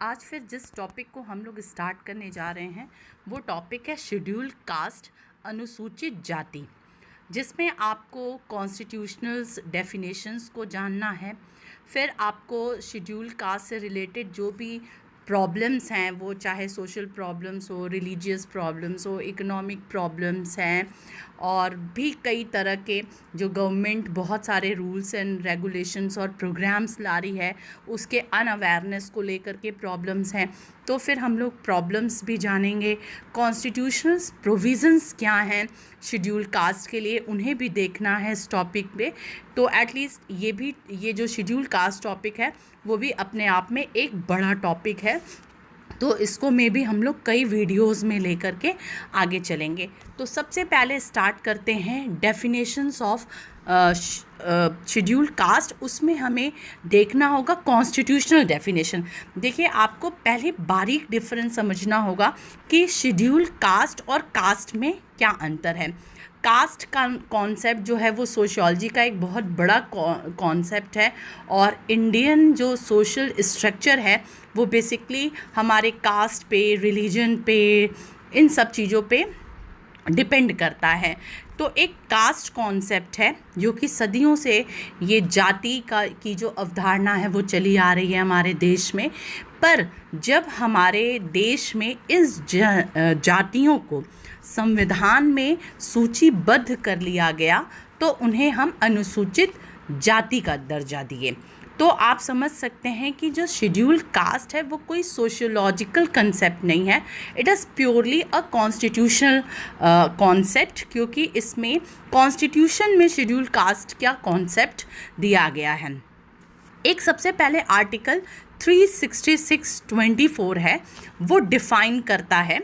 आज फिर जिस टॉपिक को हम लोग स्टार्ट करने जा रहे हैं वो टॉपिक है शेड्यूल्ड कास्ट, अनुसूचित जाति, जिसमें आपको कॉन्स्टिट्यूशनल्स डेफिनेशंस को जानना है। फिर आपको शेड्यूल्ड कास्ट से रिलेटेड जो भी प्रॉब्लम्स हैं, वो चाहे सोशल प्रॉब्लम्स हो, रिलीजियस प्रॉब्लम्स हो, इकोनॉमिक प्रॉब्लम्स हैं, और भी कई तरह के जो गवर्नमेंट बहुत सारे रूल्स एंड रेगुलेशंस और प्रोग्राम्स ला रही है, उसके अनअवेयरनेस को लेकर के प्रॉब्लम्स हैं। तो फिर हम लोग प्रॉब्लम्स भी जानेंगे, कॉन्स्टिट्यूशनल प्रोविज़न्स क्या हैं शेड्यूल्ड कास्ट के लिए, उन्हें भी देखना है इस टॉपिक पे। तो एटलीस्ट ये जो शेड्यूल्ड कास्ट टॉपिक है वो भी अपने आप में एक बड़ा टॉपिक है, तो इसको में भी हम लोग कई वीडियोस में लेकर के आगे चलेंगे। तो सबसे पहले स्टार्ट करते हैं डेफिनेशंस ऑफ शेड्यूल्ड कास्ट। उसमें हमें देखना होगा कॉन्स्टिट्यूशनल डेफिनेशन। देखिए, आपको पहले बारीक डिफरेंस समझना होगा कि शेड्यूल्ड कास्ट और कास्ट में क्या अंतर है। कास्ट का कॉन्सेप्ट जो है वो सोशियोलॉजी का एक बहुत बड़ा कॉन्सेप्ट है, और इंडियन जो सोशल स्ट्रक्चर है वो बेसिकली हमारे कास्ट पे, रिलीजन पे, इन सब चीज़ों पे डिपेंड करता है। तो एक कास्ट कॉन्सेप्ट है जो कि सदियों से ये जाति की जो अवधारणा है वो चली आ रही है हमारे देश में। पर जब हमारे देश में इस जातियों को संविधान में सूचीबद्ध कर लिया गया तो उन्हें हम अनुसूचित जाति का दर्जा दिए। तो आप समझ सकते हैं कि जो शेड्यूल्ड कास्ट है वो कोई सोशियोलॉजिकल कंसेप्ट नहीं है, it is purely a constitutional concept, क्योंकि इसमें कॉन्स्टिट्यूशन में शेड्यूल्ड कास्ट का कॉन्सेप्ट दिया गया है। एक सबसे पहले आर्टिकल 366(24) है, वो डिफ़ाइन करता है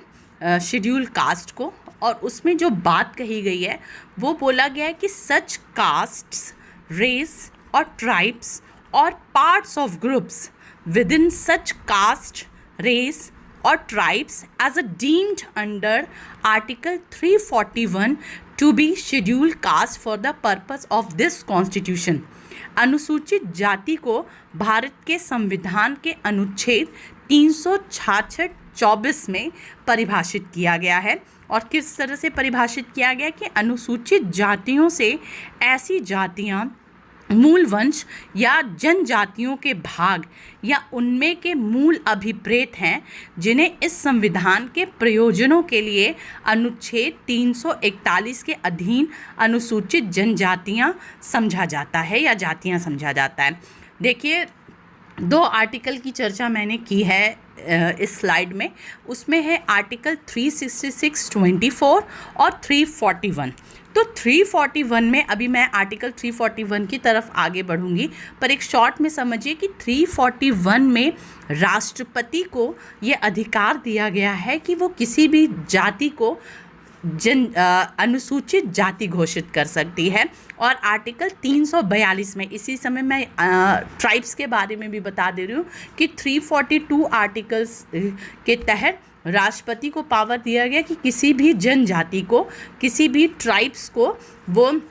शेड्यूल्ड कास्ट को, और उसमें जो बात कही गई है वो बोला गया है कि सच कास्ट्स, रेस और ट्राइब्स और parts of groups within such caste, race और tribes as a deemed under article 341 to be scheduled caste for the purpose of this constitution. अनुसूचित जाति को भारत के संविधान के अनुच्छेद 366(24) में परिभाषित किया गया है। और किस तरह से परिभाषित किया गया कि अनुसूचित जातियों से ऐसी जातियां मूल वंश या जनजातियों के भाग या उनमें के मूल अभिप्रेत हैं जिन्हें इस संविधान के प्रयोजनों के लिए अनुच्छेद 341 के अधीन अनुसूचित जनजातियां समझा जाता है या जातियां समझा जाता है। देखिए, 2 आर्टिकल की चर्चा मैंने की है इस स्लाइड में। उसमें है आर्टिकल 366(24) और 341। तो 341 में अभी मैं आर्टिकल 341 की तरफ आगे बढ़ूंगी, पर एक शॉर्ट में समझिए कि 341 में राष्ट्रपति को ये अधिकार दिया गया है कि वो किसी भी जाति को अनुसूचित जाति घोषित कर सकती है। और आर्टिकल 342 में, इसी समय मैं ट्राइब्स के बारे में भी बता दे रही हूँ कि 342 आर्टिकल्स के तहत राष्ट्रपति को पावर दिया गया कि किसी भी जनजाति को, किसी भी ट्राइब्स को वो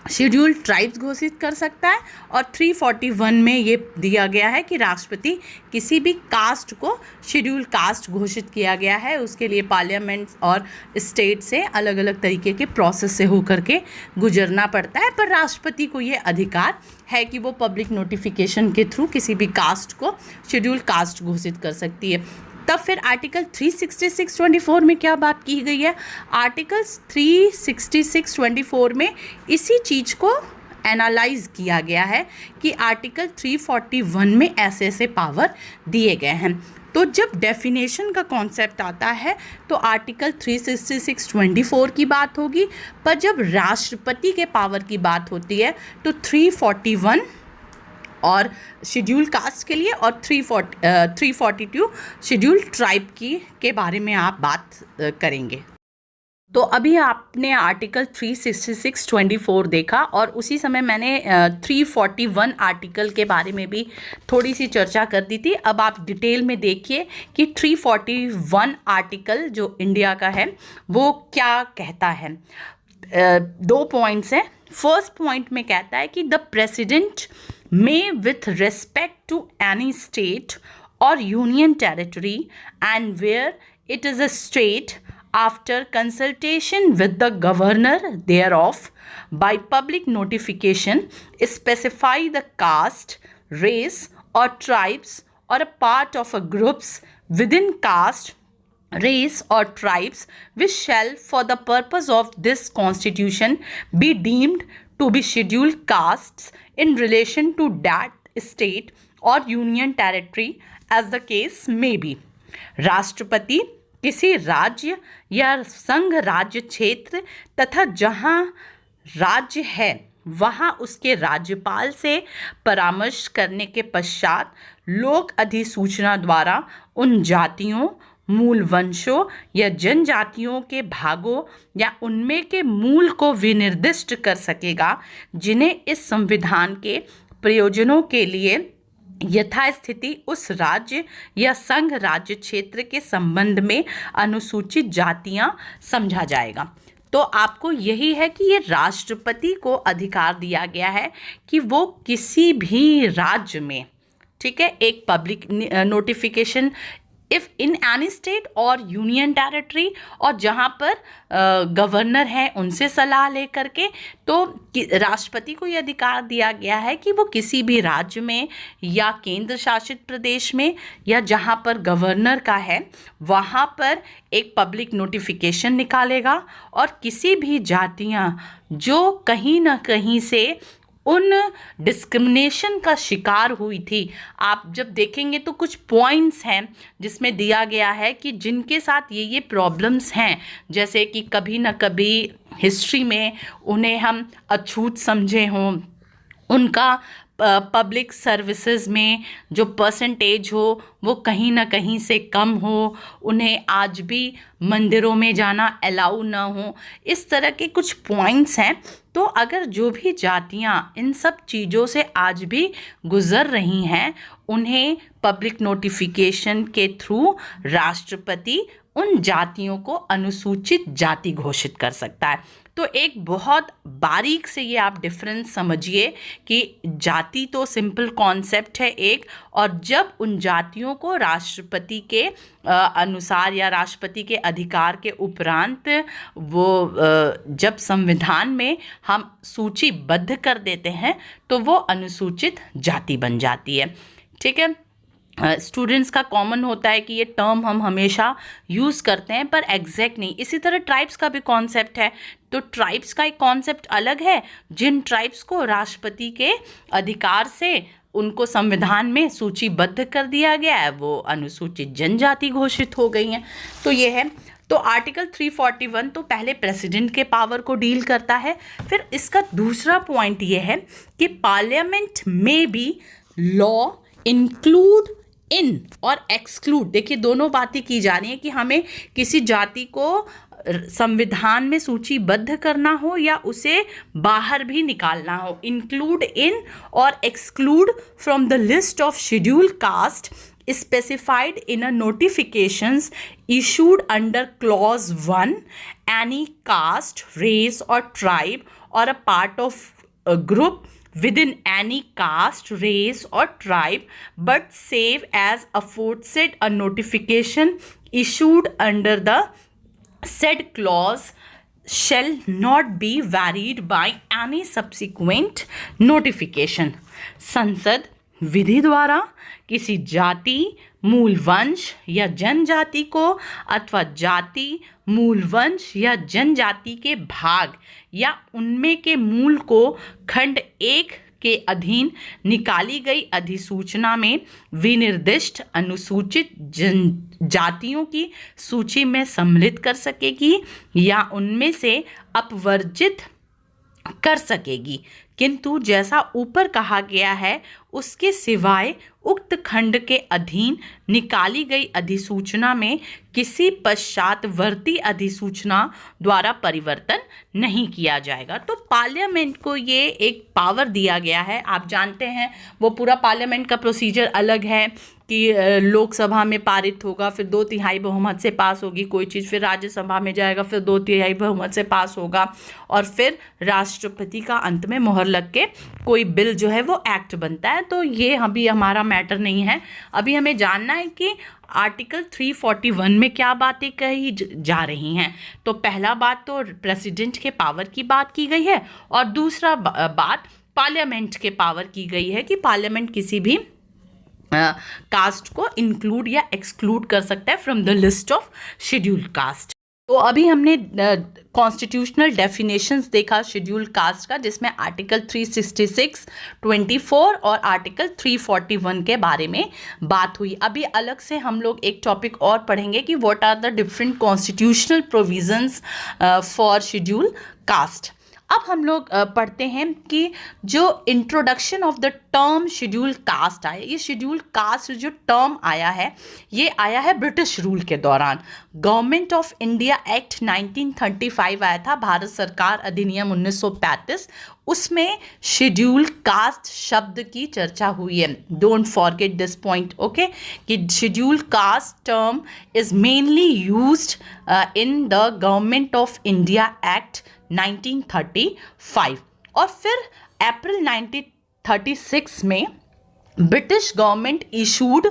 शेड्यूल्ड ट्राइब्स घोषित कर सकता है। और 341 में ये दिया गया है कि राष्ट्रपति किसी भी कास्ट को शेड्यूल्ड कास्ट घोषित किया गया है, उसके लिए पार्लियामेंट और स्टेट से अलग अलग तरीके के प्रोसेस से होकर के गुजरना पड़ता है, पर राष्ट्रपति को ये अधिकार है कि वो पब्लिक नोटिफिकेशन के थ्रू किसी भी कास्ट को शेड्यूल्ड कास्ट घोषित कर सकती है। तब फिर आर्टिकल 366(24) में क्या बात की गई है? आर्टिकल 366(24) में इसी चीज़ को एनालाइज किया गया है कि आर्टिकल 341 में ऐसे ऐसे पावर दिए गए हैं। तो जब डेफिनेशन का कॉन्सेप्ट आता है तो आर्टिकल 366(24) की बात होगी, पर जब राष्ट्रपति के पावर की बात होती है तो 341 और शेड्यूल्ड कास्ट के लिए, और 342 शेड्यूल्ड ट्राइब के बारे में आप बात करेंगे। तो अभी आपने आर्टिकल 366(24) देखा, और उसी समय मैंने 341 आर्टिकल के बारे में भी थोड़ी सी चर्चा कर दी थी। अब आप डिटेल में देखिए कि 341 आर्टिकल जो इंडिया का है वो क्या कहता है। 2 पॉइंट्स हैं। फर्स्ट पॉइंट में कहता है कि the president may with respect to any state or union territory, and where it is a state, after consultation with the governor thereof, by public notification, specify the caste, race, or tribes, or a part of a groups within caste, race, or tribes, which shall for the purpose of this constitution be deemed to be scheduled castes in relation to that state or union territory as the case may be. राष्ट्रपति किसी राज्य या संघ राज्य क्षेत्र तथा जहाँ राज्य है वहाँ उसके राज्यपाल से परामर्श करने के पश्चात लोक अधिसूचना द्वारा उन जातियों, मूल वंशों या जनजातियों के भागों या उनमें के मूल को विनिर्दिष्ट कर सकेगा जिन्हें इस संविधान के प्रयोजनों के लिए यथास्थिति उस राज्य या संघ राज्य क्षेत्र के संबंध में अनुसूचित जातियां समझा जाएगा। तो आपको यही है कि ये राष्ट्रपति को अधिकार दिया गया है कि वो किसी भी राज्य में, ठीक है, एक public notification if in any state और यूनियन टेरिटरी, और जहाँ पर गवर्नर हैं उनसे सलाह ले करके, तो राष्ट्रपति को ये अधिकार दिया गया है कि वो किसी भी राज्य में या केंद्र शासित प्रदेश में या जहाँ पर गवर्नर का है वहाँ पर एक पब्लिक नोटिफिकेशन निकालेगा और किसी भी जातियाँ जो कहीं ना कहीं से उन डिस्क्रिमिनेशन का शिकार हुई थी, आप जब देखेंगे तो कुछ पॉइंट्स हैं जिसमें दिया गया है कि जिनके साथ ये प्रॉब्लम्स हैं, जैसे कि कभी ना कभी हिस्ट्री में उन्हें हम अछूत समझे हों, उनका पब्लिक सर्विसेज में जो परसेंटेज हो वो कहीं ना कहीं से कम हो, उन्हें आज भी मंदिरों में जाना अलाउ ना हो, इस तरह के कुछ पॉइंट्स हैं। तो अगर जो भी जातियां इन सब चीज़ों से आज भी गुज़र रही हैं, उन्हें पब्लिक नोटिफिकेशन के थ्रू राष्ट्रपति उन जातियों को अनुसूचित जाति घोषित कर सकता है। तो एक बहुत बारीक से ये आप डिफरेंस समझिए कि जाति तो सिंपल कॉन्सेप्ट है एक, और जब उन जातियों को राष्ट्रपति के अनुसार या राष्ट्रपति के अधिकार के उपरांत वो जब संविधान में हम सूचीबद्ध कर देते हैं तो वो अनुसूचित जाति बन जाती है। ठीक है, स्टूडेंट्स का कॉमन होता है कि ये टर्म हम हमेशा यूज़ करते हैं पर एग्जैक्ट नहीं। इसी तरह ट्राइब्स का भी कॉन्सेप्ट है, तो ट्राइब्स का एक कॉन्सेप्ट अलग है। जिन ट्राइब्स को राष्ट्रपति के अधिकार से उनको संविधान में सूचीबद्ध कर दिया गया है वो अनुसूचित जनजाति घोषित हो गई हैं। तो ये है। तो आर्टिकल 341 तो पहले प्रेसिडेंट के पावर को डील करता है। फिर इसका दूसरा पॉइंट ये है कि पार्लियामेंट में भी लॉ इंक्लूड इन और एक्सक्लूड, देखिए दोनों बातें की जा रही हैं कि हमें किसी जाति को संविधान में सूचीबद्ध करना हो या उसे बाहर भी निकालना हो। इंक्लूड इन और exclude from the list of scheduled caste specified in a notifications issued under clause 1 any caste, race or tribe or a part of a group within any caste, race or tribe, but save as aforesaid a notification issued under the said clause shall not be varied by any subsequent notification। संसद विधि द्वारा किसी जाति, मूल वंश या जनजाति को अथवा जाति, मूल वंश या जनजाति के भाग या उनमें के मूल को खंड 1 के अधीन निकाली गई अधिसूचना में विनिर्दिष्ट अनुसूचित जनजातियों की सूची में सम्मिलित कर सकेगी या उनमें से अपवर्जित कर सकेगी, किंतु जैसा ऊपर कहा गया है उसके सिवाय उक्त खंड के अधीन निकाली गई अधिसूचना में किसी पश्चातवर्ती अधिसूचना द्वारा परिवर्तन नहीं किया जाएगा। तो पार्लियामेंट को ये एक पावर दिया गया है। आप जानते हैं वो पूरा पार्लियामेंट का प्रोसीजर अलग है कि लोकसभा में पारित होगा, फिर 2/3 बहुमत से पास होगी कोई चीज़, फिर राज्यसभा में जाएगा, फिर 2/3 बहुमत से पास होगा, और फिर राष्ट्रपति का अंत में मोहर लग के कोई बिल जो है वो एक्ट बनता है। है, तो ये अभी हमारा मैटर नहीं है। अभी हमें जानना है कि आर्टिकल 341 में क्या बातें कही जा रही हैं। तो पहला बात तो प्रेसिडेंट के पावर की बात की गई है, और दूसरा बात पार्लियामेंट के पावर की गई है कि पार्लियामेंट किसी भी कास्ट को इंक्लूड या एक्सक्लूड कर सकता है from the list of scheduled caste. तो अभी हमने कॉन्स्टिट्यूशनल डेफिनेशंस देखा शेड्यूल्ड कास्ट का, जिसमें आर्टिकल 366, 24 और आर्टिकल 341 के बारे में बात हुई। अभी अलग से हम लोग एक टॉपिक और पढ़ेंगे कि what are the different constitutional provisions for scheduled caste. अब हम लोग पढ़ते हैं कि जो introduction of the term scheduled caste आया, ये शेड्यूल्ड कास्ट जो टर्म आया है, ये आया है ब्रिटिश रूल के दौरान। गवर्नमेंट ऑफ इंडिया एक्ट 1935 आया था, भारत सरकार अधिनियम 1935, उसमें शेड्यूल्ड कास्ट शब्द की चर्चा हुई है। Don't forget this point, okay, कि scheduled caste term is mainly used in the government of India act 1935। और फिर अप्रैल 1936 में British government issued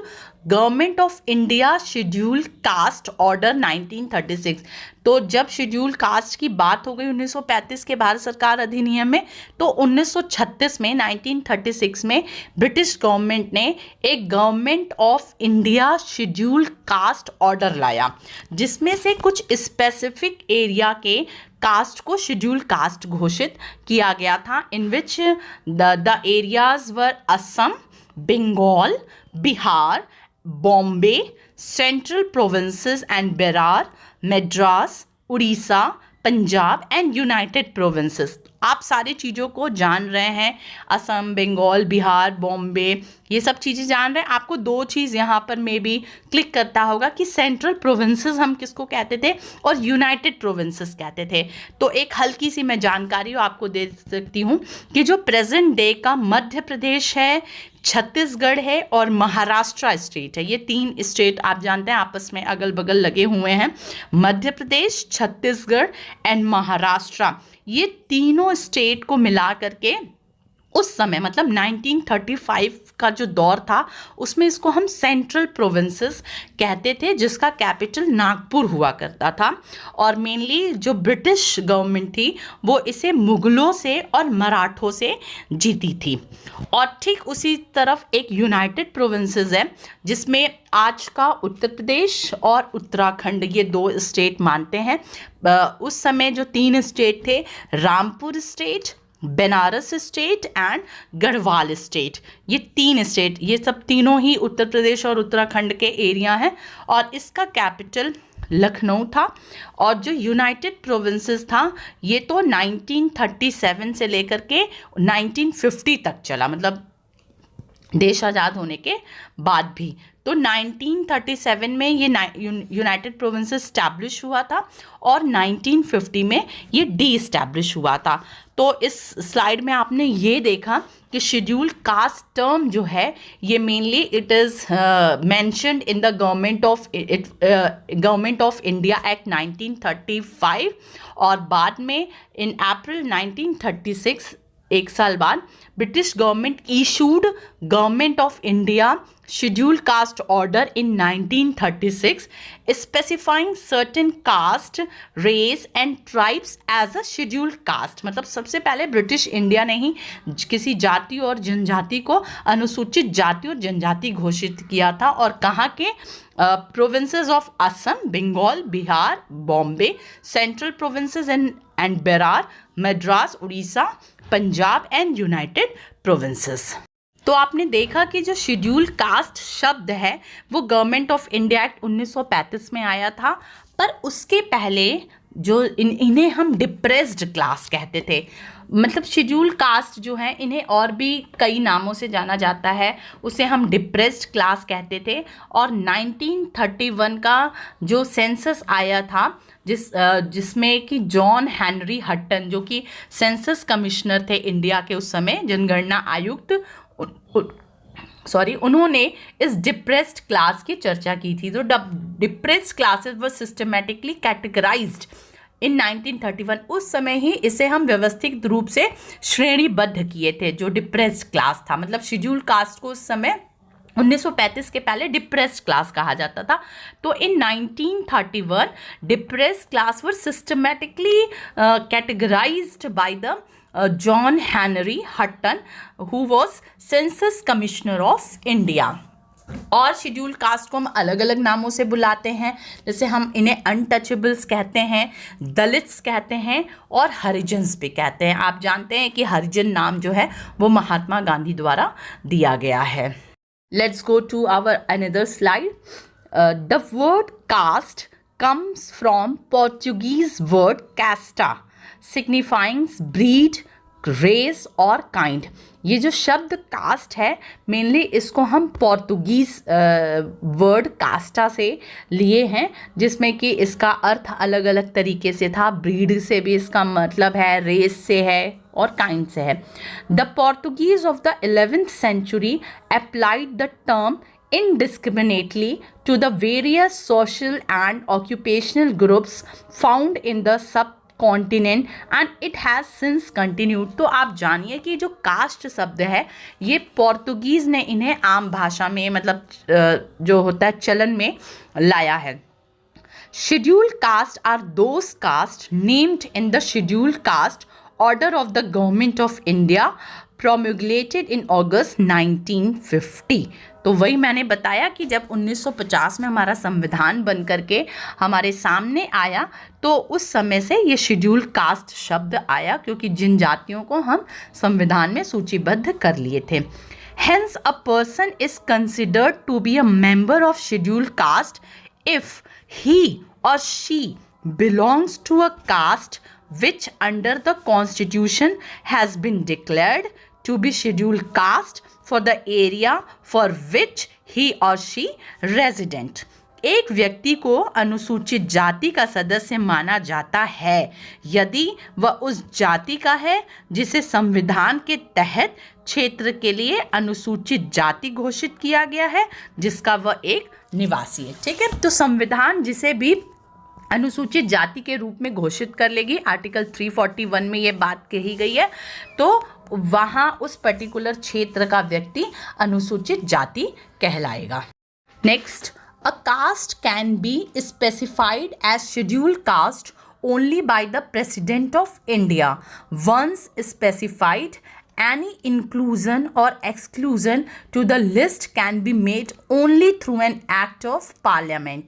government of India scheduled caste order 1936। तो जब शेड्यूल्ड कास्ट की बात हो गई 1935 के भारत सरकार अधिनियम में, तो 1936 में 1936 में ब्रिटिश गवर्नमेंट ने एक government of India scheduled caste order लाया, जिसमें से कुछ स्पेसिफिक एरिया के कास्ट को शेड्यूल्ड कास्ट घोषित किया गया था, in which the areas were Assam, Bengal, Bihar, Bombay, central provinces and Berar, Madras, Orissa, Punjab and United provinces. आप सारी चीज़ों को जान रहे हैं, असम, बंगाल, बिहार, बॉम्बे, ये सब चीज़ें जान रहे हैं। आपको दो चीज़ यहाँ पर मे बी क्लिक करता होगा कि सेंट्रल प्रोविंसेस हम किसको कहते थे और यूनाइटेड प्रोविंसेस कहते थे। तो एक हल्की सी मैं जानकारी आपको दे सकती हूँ कि जो प्रेजेंट डे का मध्य प्रदेश है, छत्तीसगढ़ है और महाराष्ट्र स्टेट है, ये तीन स्टेट आप जानते हैं आपस में अगल बगल लगे हुए हैं। मध्य प्रदेश, छत्तीसगढ़ एंड महाराष्ट्र, ये तीनों स्टेट को मिला करके उस समय मतलब 1935 का जो दौर था, उसमें इसको हम सेंट्रल प्रोविंसेस कहते थे, जिसका कैपिटल नागपुर हुआ करता था। और मेनली जो ब्रिटिश गवर्नमेंट थी वो इसे मुगलों से और मराठों से जीती थी। और ठीक उसी तरफ एक यूनाइटेड प्रोविंसेस है, जिसमें आज का उत्तर प्रदेश और उत्तराखंड, ये दो स्टेट मानते हैं। उस समय जो तीन स्टेट थे, Rampur state, Banaras state and Garhwal state, ये तीन स्टेट, ये सब तीनों ही उत्तर प्रदेश और उत्तराखंड के एरिया हैं। और इसका कैपिटल लखनऊ था। और जो यूनाइटेड प्रोविंसेस था, ये तो 1937 से लेकर के 1950 तक चला, मतलब देश आज़ाद होने के बाद भी। तो 1937 में ये यूनाइटेड प्रोविंसेस स्टैब्लिश हुआ था और 1950 में ये डी इस्टेब्लिश हुआ था। तो इस स्लाइड में आपने ये देखा कि शेड्यूल्ड कास्ट टर्म जो है ये mainly it is mentioned in the government of India act 1935, और बाद में इन अप्रैल 1936, एक साल बाद, British government issued government of India scheduled caste order in 1936 specifying certain caste, race and tribes as a scheduled caste. मतलब सबसे पहले ब्रिटिश इंडिया ने ही किसी जाति और जनजाति को अनुसूचित जाति और जनजाति घोषित किया था। और कहाँ के? Provinces of Assam, Bengal, Bihar, Bombay, central provinces and Berar, Madras, Orissa, Punjab and United Provinces. तो आपने देखा कि जो शेड्यूल्ड कास्ट शब्द है वो गवर्नमेंट ऑफ इंडिया एक्ट 1935 में आया था, पर उसके पहले जो इन्हें हम डिप्रेस्ड क्लास कहते थे। मतलब शेड्यूल्ड कास्ट जो है इन्हें और भी कई नामों से जाना जाता है, उसे हम डिप्रेस्ड क्लास कहते थे। और 1931 का जो सेंसस आया था जिसमें कि जॉन हेनरी हटन, जो कि सेंसस कमिश्नर थे इंडिया के उस समय, जनगणना आयुक्त, उन्होंने इस डिप्रेस्ड क्लास की चर्चा की थी। तो डिप्रेस्ड क्लासेस वर सिस्टमेटिकली कैटेगराइज्ड इन 1931 उस समय ही इसे हम व्यवस्थित रूप से श्रेणीबद्ध किए थे, जो डिप्रेस्ड क्लास था। मतलब शेड्यूल कास्ट को उस समय 1935 के पहले डिप्रेस्ड क्लास कहा जाता था। तो in 1931 depressed class were systematically categorised by the John Henry Hutton, who was census commissioner of India. और शेड्यूल कास्ट को हम अलग अलग नामों से बुलाते हैं, जैसे हम इन्हें अनटचेबल्स कहते हैं, दलित्स कहते हैं और हरिजन्स भी कहते हैं। आप जानते हैं कि हरिजन नाम जो है वो महात्मा गांधी द्वारा दिया गया है। Let's go to our another slide. The word caste comes from Portuguese word casta signifying breed, race और काइंड। ये जो शब्द कास्ट है मेनली इसको हम पोर्तुगीज़ वर्ड कास्टा से लिए हैं, जिसमें कि इसका अर्थ अलग अलग तरीके से था। ब्रीड से भी इसका मतलब है, रेस से है और काइंड से है। The Portuguese of the 11th century applied the term indiscriminately to the various social and occupational groups found in the subcontinent and it has since continued। तो आप जानिए कि जो कास्ट शब्द है ये पोर्तुगीज़ ने इन्हें आम भाषा में मतलब जो होता है चलन में लाया है। Scheduled caste are those caste named in the scheduled caste order of the government of India promulgated in August 1950। तो वही मैंने बताया कि जब 1950 में हमारा संविधान बन करके हमारे सामने आया तो उस समय से ये शेड्यूल कास्ट शब्द आया, क्योंकि जिन जातियों को हम संविधान में सूचीबद्ध कर लिए थे। Hence a person is considered to be a member of scheduled caste if he or she belongs to a caste which under the constitution has been declared to be scheduled caste for the area for which he or she resident। एक व्यक्ति को अनुसूचित जाति का सदस्य माना जाता है यदि वह उस जाति का है जिसे संविधान के तहत क्षेत्र के लिए अनुसूचित जाति घोषित किया गया है, जिसका वह एक निवासी है। ठीक है, तो संविधान जिसे भी अनुसूचित जाति के रूप में घोषित कर लेगी, आर्टिकल 341 में ये बात कही गई है, तो वहाँ उस पर्टिकुलर क्षेत्र का व्यक्ति अनुसूचित जाति कहलाएगा। Next, a caste can be specified as schedule caste only by the President of India। Once specified, any inclusion or exclusion to the list can be made only through an act of parliament।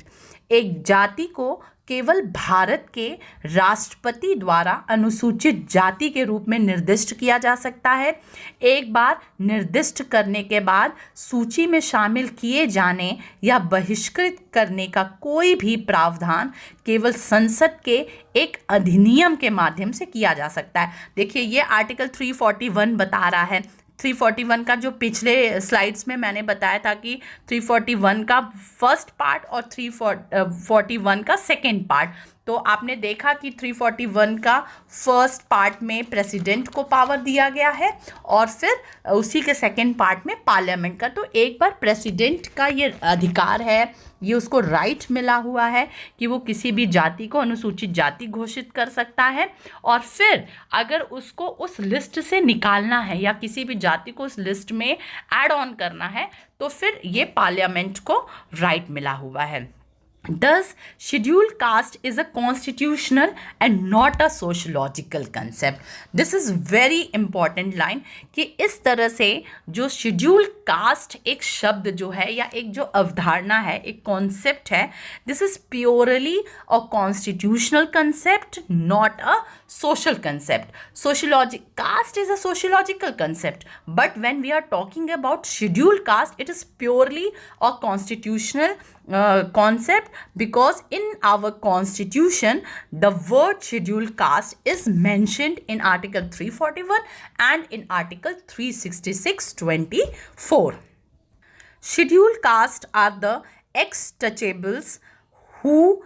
एक जाति को केवल भारत के राष्ट्रपति द्वारा अनुसूचित जाति के रूप में निर्दिष्ट किया जा सकता है। एक बार निर्दिष्ट करने के बाद सूची में शामिल किए जाने या बहिष्कृत करने का कोई भी प्रावधान केवल संसद के एक अधिनियम के माध्यम से किया जा सकता है। देखिए, ये आर्टिकल 341 बता रहा है। 341 का जो पिछले स्लाइड्स में मैंने बताया था कि 341 का फर्स्ट पार्ट और 341 का सेकेंड पार्ट, तो आपने देखा कि 341 का फर्स्ट पार्ट में प्रेसिडेंट को पावर दिया गया है और फिर उसी के सेकेंड पार्ट में पार्लियामेंट का। तो एक बार प्रेसिडेंट का ये अधिकार है, ये उसको राइट मिला हुआ है कि वो किसी भी जाति को अनुसूचित जाति घोषित कर सकता है, और फिर अगर उसको उस लिस्ट से निकालना है या किसी भी जाति को उस लिस्ट में ऐड ऑन करना है तो फिर ये पार्लियामेंट को राइट मिला हुआ है। Thus, scheduled caste is a constitutional and not a sociological concept। This is very important line कि इस तरह से जो शेड्यूल कास्ट एक शब्द जो है या एक जो अवधारणा है, एक कॉन्सेप्ट है, this is purely a constitutional concept, not a social concept। Caste is a sociological concept, but when we are talking about scheduled caste, it is purely a constitutional concept, because in our constitution the word scheduled caste is mentioned in article 341 and in article 366(24). Scheduled caste are the ex-touchables who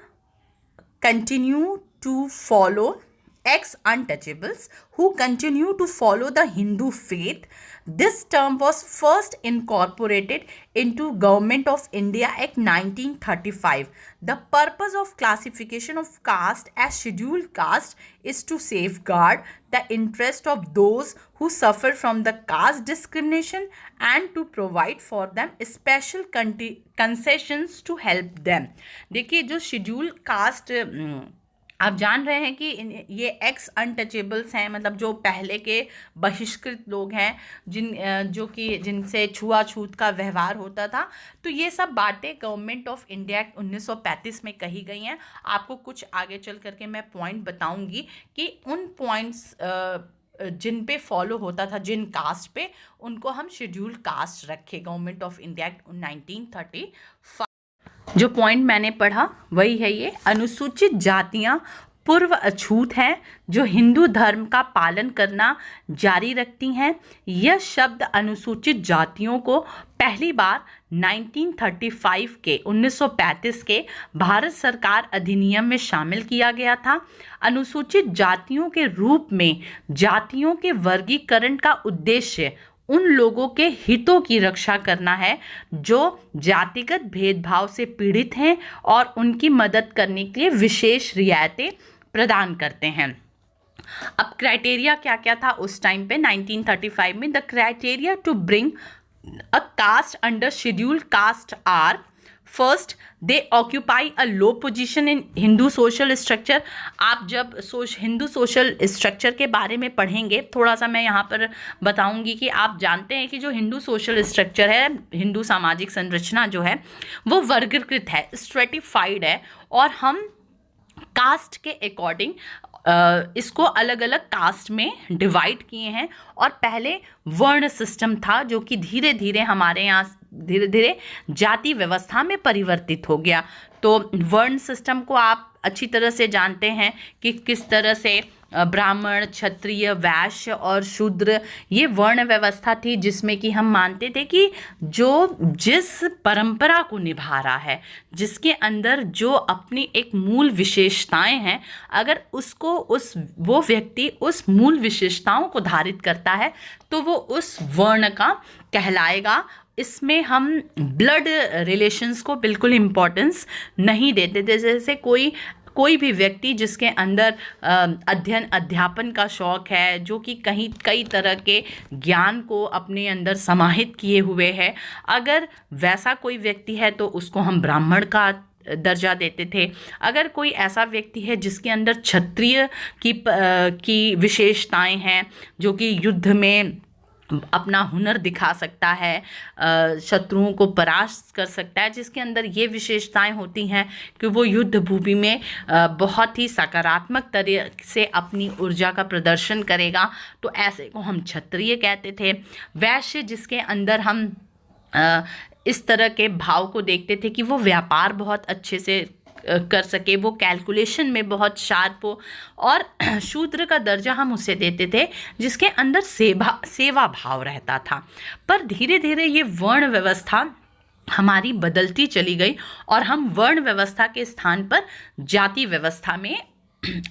continue to follow ex untouchables who continue to follow the Hindu faith. This term was first incorporated into Government of India Act 1935. The purpose of classification of caste as scheduled caste is to safeguard the interest of those who suffer from the caste discrimination and to provide for them special concessions to help them. देखिए जो schedule caste आप जान रहे हैं कि ये x untouchables हैं, मतलब जो पहले के बहिष्कृत लोग हैं जो कि जिनसे छुआछूत का व्यवहार होता था। तो ये सब बातें गवर्नमेंट ऑफ इंडिया एक्ट 1935 में कही गई हैं। आपको कुछ आगे चल करके मैं पॉइंट बताऊंगी कि उन पॉइंट्स जिन पे फॉलो होता था, जिन कास्ट पे, उनको हम शेड्यूल कास्ट रखे गवर्नमेंट ऑफ इंडिया एक्ट 1935। जो पॉइंट मैंने पढ़ा वही है ये, अनुसूचित जातियां पूर्व अछूत हैं जो हिंदू धर्म का पालन करना जारी रखती हैं। यह शब्द अनुसूचित जातियों को पहली बार 1935 के भारत सरकार अधिनियम में शामिल किया गया था। अनुसूचित जातियों के रूप में जातियों के वर्गीकरण का उद्देश्य उन लोगों के हितों की रक्षा करना है जो जातिगत भेदभाव से पीड़ित हैं और उनकी मदद करने के लिए विशेष रियायतें प्रदान करते हैं। अब क्राइटेरिया क्या क्या था उस टाइम पे 1935 में? The criteria to bring a caste under scheduled caste are, first, they occupy a low position in Hindu social structure. आप जब हिंदू सोशल स्ट्रक्चर के बारे में पढ़ेंगे, थोड़ा सा मैं यहाँ पर बताऊंगी कि आप जानते हैं कि जो हिंदू सोशल स्ट्रक्चर है, हिंदू सामाजिक संरचना जो है वो वर्गीकृत है, स्ट्रेटिफाइड है, और हम कास्ट के अकॉर्डिंग इसको अलग अलग कास्ट में डिवाइड किए हैं। और पहले वर्ण सिस्टम था जो कि धीरे धीरे हमारे यहाँ धीरे धीरे जाति व्यवस्था में परिवर्तित हो गया। तो वर्ण सिस्टम को आप अच्छी तरह से जानते हैं कि किस तरह से ब्राह्मण, क्षत्रिय, वैश्य और शूद्र, ये वर्ण व्यवस्था थी जिसमें कि हम मानते थे कि जो जिस परंपरा को निभा रहा है, जिसके अंदर जो अपनी एक मूल विशेषताएं हैं, अगर उसको वो व्यक्ति उस मूल विशेषताओं को धारित करता है तो वो उस वर्ण का कहलाएगा। इसमें हम ब्लड रिलेशंस को बिल्कुल इम्पोर्टेंस नहीं देते थे। जैसे कोई भी व्यक्ति जिसके अंदर अध्यापन का शौक़ है, जो कि कई तरह के ज्ञान को अपने अंदर समाहित किए हुए है, अगर वैसा कोई व्यक्ति है तो उसको हम ब्राह्मण का दर्जा देते थे। अगर कोई ऐसा व्यक्ति है जिसके अंदर क्षत्रिय की विशेषताएं हैं, जो कि युद्ध में अपना हुनर दिखा सकता है, शत्रुओं को परास्त कर सकता है, जिसके अंदर ये विशेषताएं होती हैं कि वो युद्ध भूमि में बहुत ही सकारात्मक तरीके से अपनी ऊर्जा का प्रदर्शन करेगा, तो ऐसे को हम क्षत्रिय कहते थे। वैश्य, जिसके अंदर हम इस तरह के भाव को देखते थे कि वो व्यापार बहुत अच्छे से कर सके, वो कैलकुलेशन में बहुत शार्प हो। और शूद्र का दर्जा हम उसे देते थे जिसके अंदर सेवा भाव रहता था। पर धीरे धीरे ये वर्ण व्यवस्था हमारी बदलती चली गई और हम वर्ण व्यवस्था के स्थान पर जाति व्यवस्था में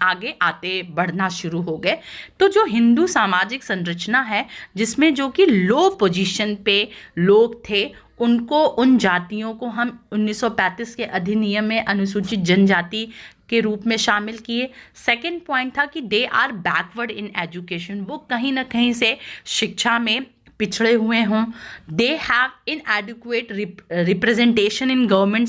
आगे आते बढ़ना शुरू हो गए। तो जो हिंदू सामाजिक संरचना है, जिसमें जो कि लो पोजीशन पे लोग थे, उन जातियों को हम 1935 के अधिनियम में अनुसूचित जनजाति के रूप में शामिल किए। सेकंड पॉइंट था कि they are backward in education, वो कहीं ना कहीं से शिक्षा में पिछड़े हुए हों। They have इनएडिक्वेट representation in government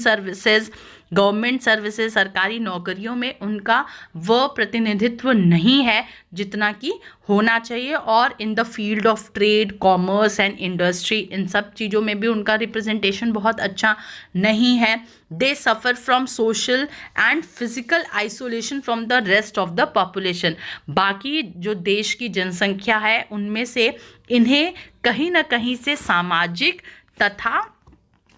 services, सरकारी नौकरियों में उनका वह प्रतिनिधित्व नहीं है जितना कि होना चाहिए। और in the field of trade, commerce and industry, इन सब चीज़ों में भी उनका रिप्रेजेंटेशन बहुत अच्छा नहीं है। They suffer from social and physical isolation from the rest of the population, बाकी जो देश की जनसंख्या है उनमें से इन्हें कहीं ना कहीं से सामाजिक तथा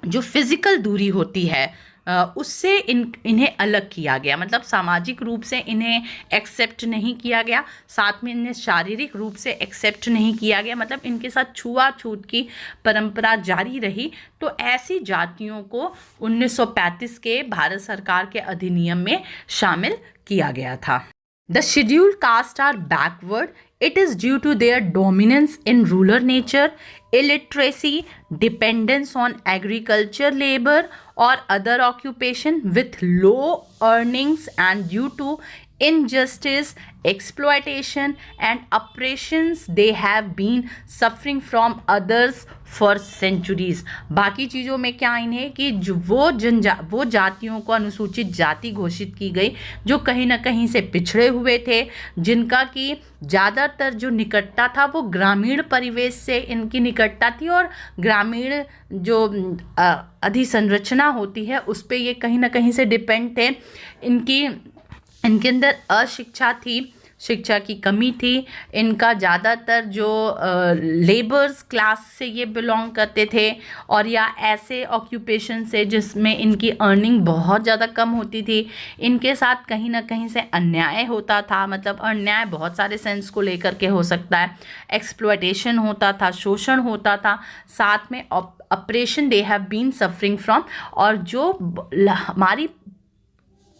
जो फिजिकल दूरी होती है उससे इन्हें अलग किया गया। मतलब सामाजिक रूप से इन्हें एक्सेप्ट नहीं किया गया, साथ में इन्हें शारीरिक रूप से एक्सेप्ट नहीं किया गया, मतलब इनके साथ छुआछूत की परंपरा जारी रही। तो ऐसी जातियों को 1935 के भारत सरकार के अधिनियम में शामिल किया गया था। The scheduled castes are backward. It is due to their dominance in rural nature, illiteracy, dependence on agriculture labor or other occupation with low earnings, and due to injustice, exploitation and oppressions they have been suffering from others for centuries. बाकी चीज़ों में क्या इन्हें कि जो वो जातियों को अनुसूचित जाति घोषित की गई जो कहीं ना कहीं से पिछड़े हुए थे, जिनका कि ज़्यादातर जो निकटता था वो ग्रामीण परिवेश से इनकी निकटता थी, और ग्रामीण जो अधिसंरचना होती है उस पर ये कहीं ना कहीं से डिपेंड थे। इनके अंदर अशिक्षा थी, शिक्षा की कमी थी। इनका ज़्यादातर जो लेबर्स क्लास से ये बिलोंग करते थे, और या ऐसे ऑक्यूपेशन से जिसमें इनकी अर्निंग बहुत ज़्यादा कम होती थी। इनके साथ कहीं ना कहीं से अन्याय होता था, मतलब अन्याय बहुत सारे सेंस को लेकर के हो सकता है। एक्सप्लॉयटेशन होता था, शोषण होता था, साथ में operation they have been suffering from, और जो हमारी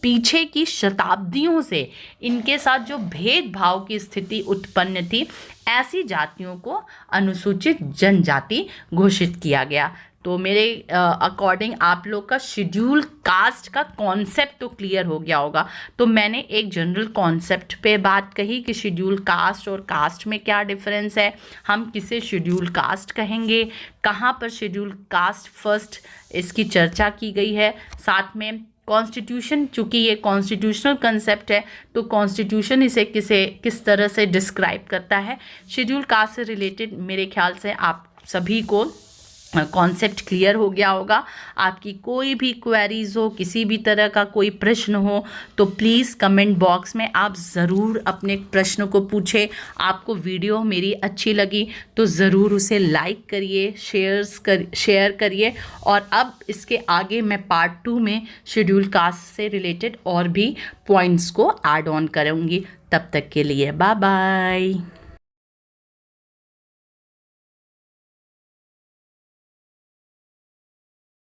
पीछे की शताब्दियों से इनके साथ जो भेदभाव की स्थिति उत्पन्न थी, ऐसी जातियों को अनुसूचित जनजाति घोषित किया गया। तो मेरे अकॉर्डिंग आप लोग का शेड्यूल कास्ट का कॉन्सेप्ट तो क्लियर हो गया होगा। तो मैंने एक जनरल कॉन्सेप्ट पे बात कही कि शेड्यूल कास्ट और कास्ट में क्या डिफरेंस है, हम किसे शेड्यूल कास्ट कहेंगे, कहाँ पर शेड्यूल कास्ट फर्स्ट इसकी चर्चा की गई है। साथ में कॉन्स्टिट्यूशन, चूँकि ये कॉन्स्टिट्यूशनल कंसेप्ट है तो कॉन्स्टिट्यूशन इसे किस तरह से डिस्क्राइब करता है। शेड्यूल कास्ट से रिलेटेड मेरे ख्याल से आप सभी को कॉन्सेप्ट क्लियर हो गया होगा। आपकी कोई भी क्वेरीज हो, किसी भी तरह का कोई प्रश्न हो तो प्लीज़ कमेंट बॉक्स में आप ज़रूर अपने प्रश्न को पूछें। आपको वीडियो मेरी अच्छी लगी तो ज़रूर उसे लाइक करिए, शेयर करिए, और अब इसके आगे मैं पार्ट 2 में शेड्यूल कास्ट से रिलेटेड और भी पॉइंट्स को ऐड ऑन करूँगी। तब तक के लिए बाय बाय।